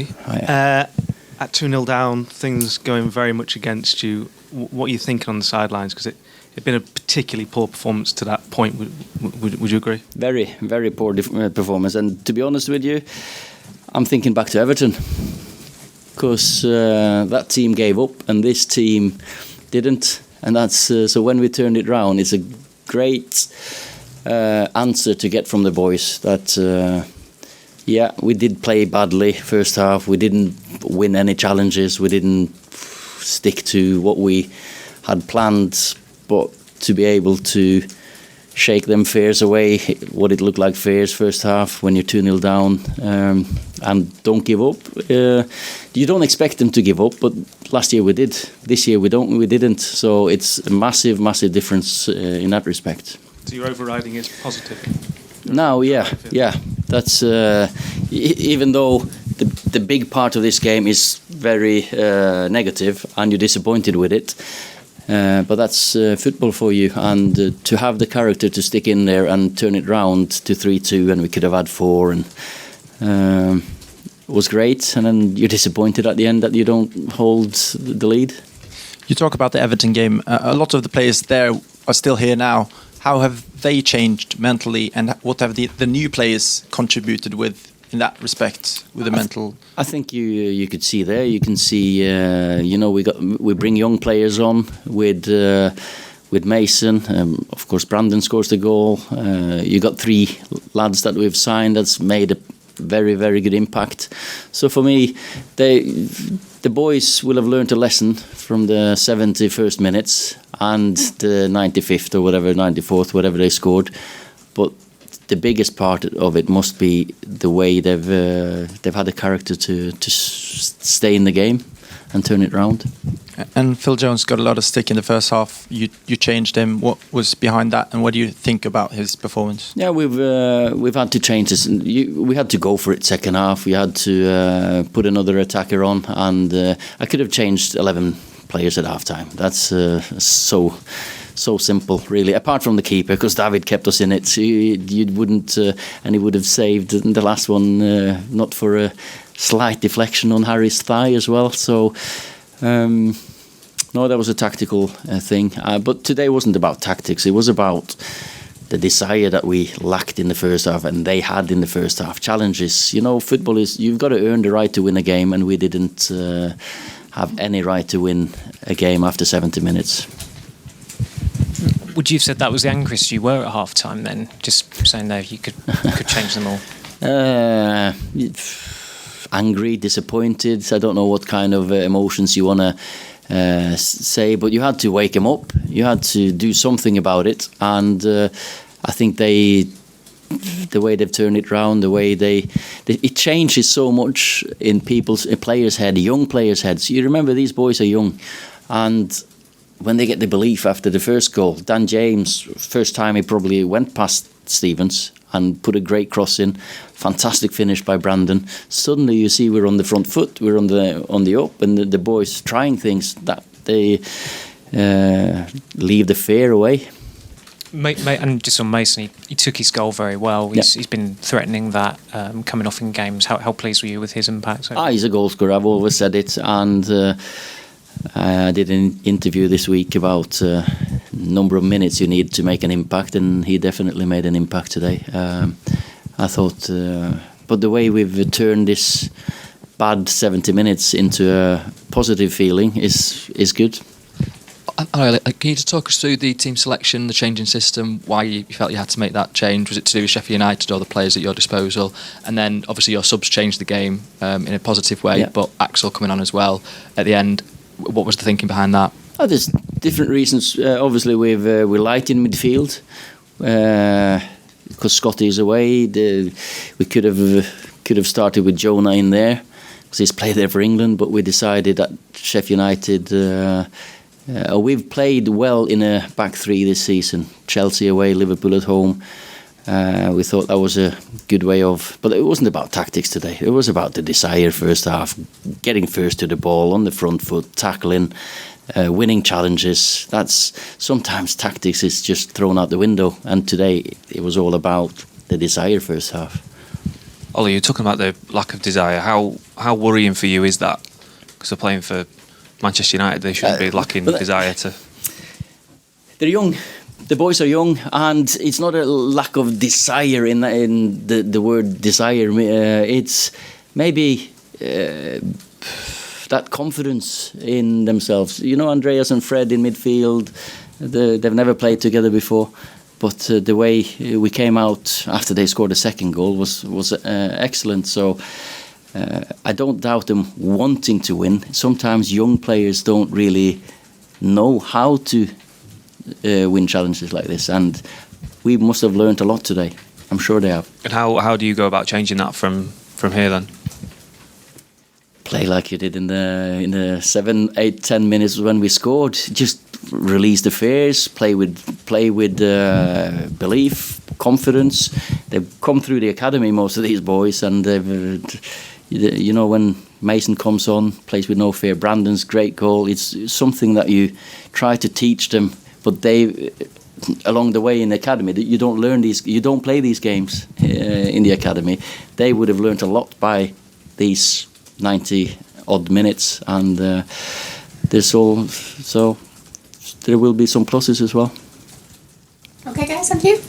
Charlie. At 2-0 down, things going very much against you. What are you thinking on the sidelines? Because it'd been a particularly poor performance to that point. Would you agree? Very, very poor performance. And to be honest with you, I'm thinking back to Everton. Because that team gave up and this team didn't. And that's so when we turned it round, it's a great answer to get from the boys that... we did play badly first half. We didn't win any challenges. We didn't stick to what we had planned. But to be able to shake them fears away, what it looked like fears first half when you're 2-0 down, and don't give up. You don't expect them to give up, but last year we did. This year we didn't. So it's a massive, massive difference in that respect. So your overriding is positive? Now, yeah. That's even though the big part of this game is very negative and you're disappointed with it, but that's football for you, and to have the character to stick in there and turn it round to 3-2, and we could have had 4, and was great. And then you're disappointed at the end that you don't hold the lead. You talk about the Everton game. A lot of the players there are still here now. How have they changed mentally, and what have the new players contributed with in that respect, with the mental? I think you could see there. You can see, we bring young players on with Mason. Of course, Brandon scores the goal. You got 3 lads that we've signed that's made a very, very good impact. So for me, the boys will have learned a lesson from the 71st minutes and the 95th or whatever, 94th, whatever they scored. But the biggest part of it must be the way they've had the character to stay in the game and turn it round. And Phil Jones got a lot of stick in the first half. You changed him. What was behind that, and what do you think about his performance? Yeah, we've had to change this. We had to go for it second half. We had to put another attacker on, and I could have changed 11 players at half time. That's so simple, really. Apart from the keeper, because David kept us in it. You wouldn't, and he would have saved the last one, not for a slight deflection on Harry's thigh as well. So. No, that was a tactical thing. But today wasn't about tactics. It was about the desire that we lacked in the first half and they had in the first half. Challenges. Football is, you've got to earn the right to win a game, and we didn't have any right to win a game after 70 minutes. Would you have said that was the angriest you were at half-time then? Just saying there, you could change them all. Angry, disappointed. I don't know what kind of emotions you want to say, but you had to wake them up. You had to do something about it, and I think the way they've turned it round, the way it changes so much in players' head, young players' heads. You remember these boys are young, and when they get the belief after the first goal, Dan James, first time he probably went past Stevens and put a great cross in. Fantastic finish by Brandon. Suddenly you see we're on the front foot, we're on the up, and the boys trying things that they leave the fear away. And just on Mason, he took his goal very well. He's been threatening that coming off in games. How pleased were you with his impact? He's a goal scorer. I've always said it, and I did an interview this week about number of minutes you need to make an impact, and he definitely made an impact today. I thought, but the way we've turned this bad 70 minutes into a positive feeling is good. Can you just talk us through the team selection, the changing system, why you felt you had to make that change? Was it to do with Sheffield United or the players at your disposal? And then obviously your subs changed the game in a positive way, but Axel coming on as well at the end. What was the thinking behind that? There's different reasons. Obviously, we're light in midfield because Scotty is away. We could have started with Jonah in there because he's played there for England, but we decided that Sheffield United. We've played well in a back three this season. Chelsea away, Liverpool at home. We thought that was a good way of... But it wasn't about tactics today. It was about the desire first half, getting first to the ball, on the front foot, tackling, winning challenges. That's... Sometimes tactics is just thrown out the window. And today it was all about the desire first half. Ollie, you're talking about the lack of desire. How worrying for you is that? Because they're playing for Manchester United, they shouldn't be lacking desire to. They're young. The boys are young, and it's not a lack of desire in the word desire. It's maybe that confidence in themselves. You know, Andreas and Fred in midfield, they've never played together before, but the way we came out after they scored a second goal was excellent. So I don't doubt them wanting to win. Sometimes young players don't really know how to win challenges like this, and we must have learned a lot today. I'm sure they have. And how do you go about changing that from here then? Play like you did in the 7, 8, 10 minutes when we scored. Just release the fears. Play with belief, confidence. They've come through the academy, most of these boys, and they've, you know, when Mason comes on, plays with no fear. Brandon's great goal. It's something that you try to teach them, but they, along the way in the academy, you don't learn these. You don't play these games in the academy. They would have learned a lot by these 90 odd minutes, and so there will be some pluses as well. Okay, guys, thank you.